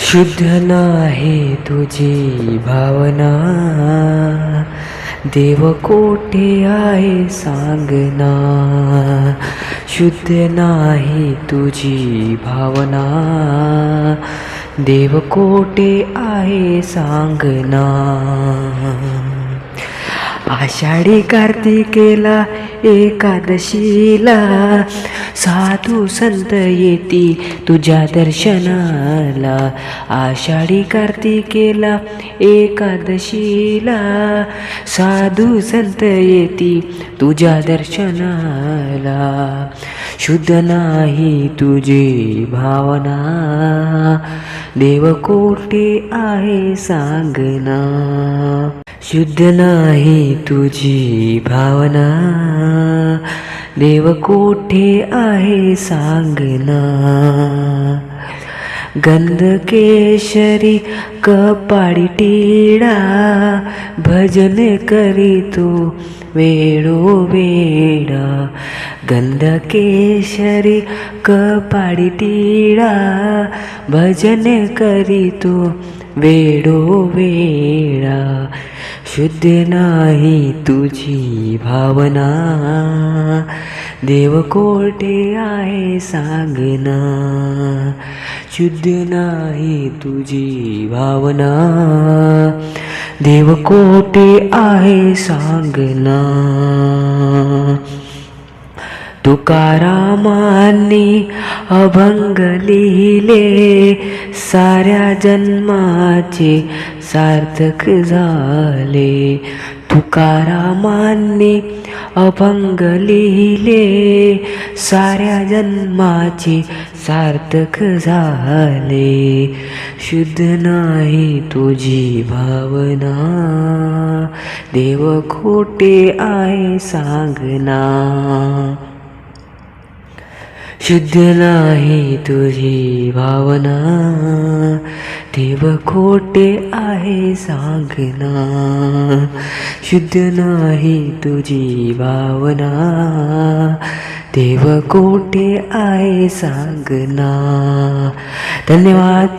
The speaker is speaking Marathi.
शुद्ध नाही तुझी भावना, देव कोठे आहे सांगना. शुद्ध नाही तुझी भावना, देव कोठे आहे सांगना. आषाढी कार्तिकेला एकादशीला साधू संत येती तुझ्या दर्शनाला. आषाढी कार्तिकेला एकादशीला साधू संत येती तुझ्या दर्शनाला. शुद्ध नाही तुझी भावना, देव कोठे आहे सांगना. शुद्ध नाही तुझी भावना, देव कोठे आहे सांगना. गंध केशरी कपाळी टिळा, भजन करीतो वेळोवेळा. गंध केशरी कपाळी टिळा, भजन करीतो वेळोवेळा. शुद्ध नाही तुझी भावना, देव कोठे आहे सांगना. शुद्ध नाही तुझी भावना, देव कोठे आहे सांगना. तुकारामांनी अभंग लिहिले, साऱ्या जन्माचे सार्थक झाले. तुकारामांनी अभंग लिहिले, साऱ्या जन्माचे सार्थक झाले. शुद्ध नाही तुझी भावना, देव खोटे आहे सांगना. शुद्ध नाही तुझी भावना, देव खोटे आहे सांगना. शुद्ध नाही तुझी भावना, देव खोटे आहे सांगना. धन्यवाद.